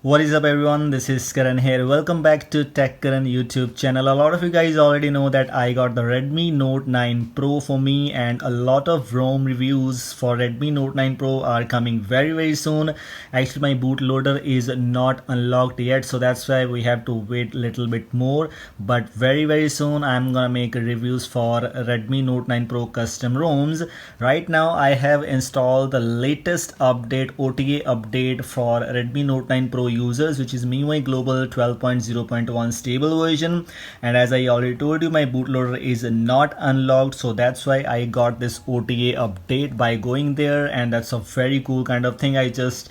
What is up everyone, this is Karan here. Welcome back to Tech Karan YouTube channel. A lot of you guys already know that I got the Redmi Note 9 Pro for me, and a lot of ROM reviews for Redmi Note 9 Pro are coming very soon. Actually my bootloader is not unlocked yet, so that's why we have to wait a little bit more, but very soon I'm gonna make reviews for Redmi Note 9 Pro custom ROMs. Right now I have installed the latest update, OTA update for Redmi Note 9 Pro users, which is Miui Global 12.0.1 stable version. And as I already told you, my bootloader is not unlocked, so that's why I got this OTA update by going there, and that's a very cool kind of thing. I just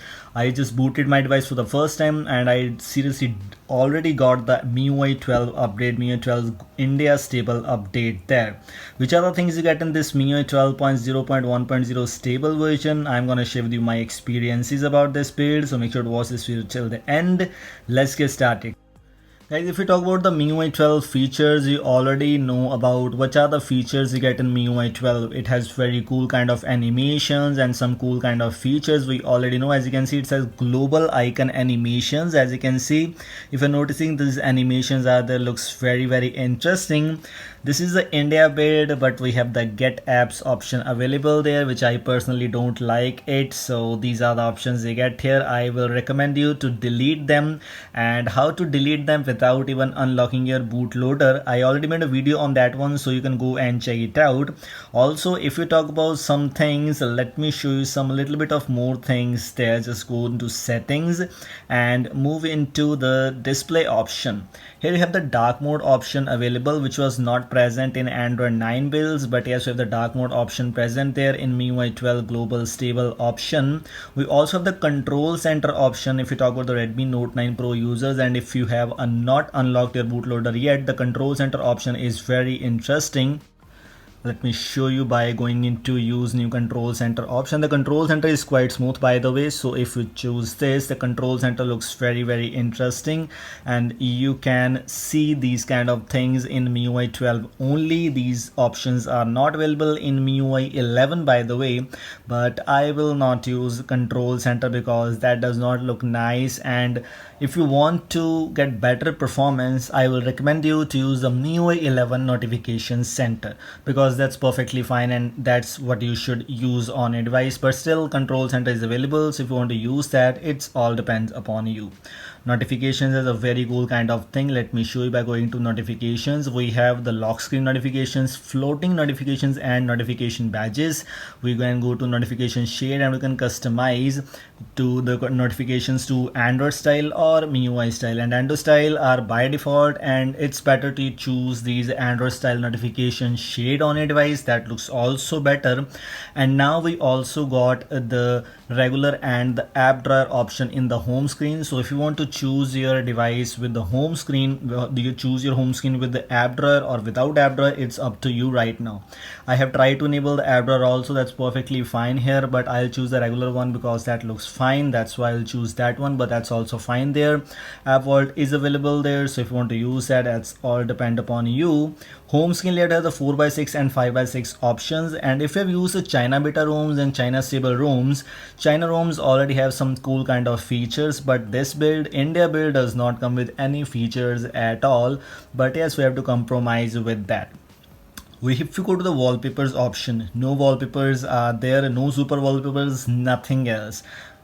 booted my device for the first time, and I seriously already got the Miui 12 update, Miui 12 India stable update there. Which are the things you get in this Miui 12.0.1.0 stable version? I'm gonna share with you my experiences about this build, so make sure to watch this video till the end. Let's get started. Guys, if we talk about the MIUI 12 features, you already know about what are the features you get in MIUI 12. It has very cool kind of animations and some cool kind of features we already know. As you can see, it says global icon animations. As you can see, if you're noticing, these animations are there, looks very interesting. This is the India build, but we have the get apps option available there, which I personally don't like it. So these are the options you get here. I will recommend you to delete them, and how to delete them without even unlocking your bootloader. I already made a video on that one, so you can go and check it out. Also, if you talk about some things, let me show you some little bit of more things there. Just go into settings and move into the display option. Here you have the dark mode option available, which was not present in Android 9 builds, but yes, we have the dark mode option present there in MIUI 12 global stable option. We also have the control center option if you talk about the Redmi Note 9 Pro users, and if you have not unlocked your bootloader yet, the control center option is very interesting. Let me show you by going into use new control center option. The control center is quite smooth, by the way, so if you choose this, the control center looks very interesting, and you can see these kind of things in MIUI 12 only. These options are not available in MIUI 11, by the way, but I will not use control center because that does not look nice. And if you want to get better performance, I will recommend you to use the MIUI 11 notification center, because that's perfectly fine and that's what you should use on a device. But still, control center is available, so if you want to use that, it's all depends upon you. Notifications is a very cool kind of thing. Let me show you by going to notifications. We have the lock screen notifications, floating notifications, and notification badges. We can go to notification shade and we can customize to the notifications to Android style or MIUI style. And Android style are by default, and it's better to choose these Android style notification shade on a device. That looks also better. And now we also got the regular and the app drawer option in the home screen. So if you want to choose your device with the home screen, do you choose your home screen with the app drawer or without app drawer? It's up to you right now. I have tried to enable the app drawer also, that's perfectly fine here, but I'll choose the regular one because that looks fine. That's why I'll choose that one, but that's also fine there. App vault is available there, so if you want to use that, that's all depend upon you. Home screen layout has the 4x6 and 5x6 options, and if you have used the China beta ROMs and China stable ROMs, China ROMs already have some cool kind of features, but this build, India build, does not come with any features at all. But yes, we have to compromise with that. If you go to the wallpapers option, no wallpapers are there, no super wallpapers, nothing else.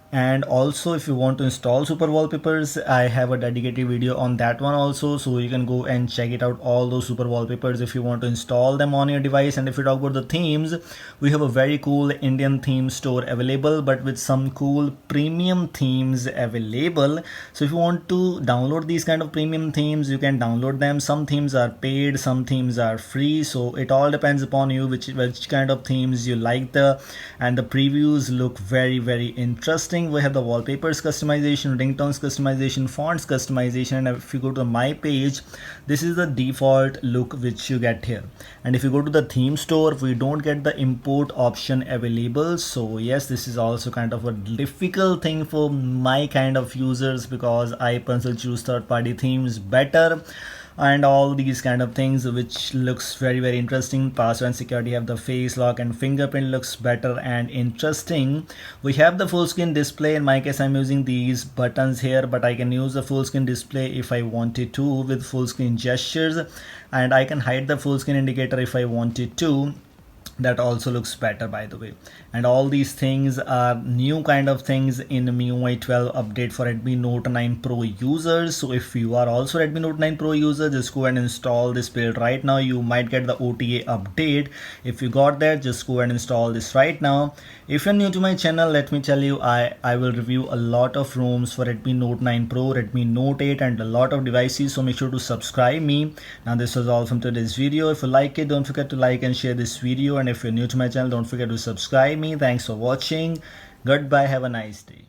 And also, if you want to install super wallpapers, I have a dedicated video on that one also, so you can go and check it out, all those super wallpapers, if you want to install them on your device. And if you talk about the themes, we have a very cool Indian theme store available, but with some cool premium themes available. So if you want to download these kind of premium themes, you can download them. Some themes are paid, some themes are free, so it all depends upon you which kind of themes you like. And the previews look very interesting. We have the wallpapers customization, ringtones customization, fonts customization, and if you go to my page, this is the default look which you get here. And if you go to the theme store, we don't get the import option available. So yes, this is also kind of a difficult thing for my kind of users, because I personally choose third-party themes better. and all these kind of things, which looks very interesting. Password and security have the face lock, and fingerprint looks better and interesting. We have the full screen display. In my case, I'm using these buttons here, but I can use the full screen display if I wanted to with full screen gestures, and I can hide the full screen indicator if I wanted to. That also looks better, by the way. And all these things are new kind of things in Miui 12 update for Redmi Note 9 Pro users. So if you are also Redmi Note 9 Pro user, just go and install this build right now. You might get the OTA update. If you got that, just go and install this right now. If you're new to my channel, let me tell you, I will review a lot of ROMs for Redmi Note 9 Pro, Redmi Note 8 and a lot of devices, so make sure to subscribe me. Now this was all from today's video. If you like it, don't forget to like and share this video, and if you're new to my channel, don't forget to subscribe me. Thanks for watching. Goodbye. Have a nice day.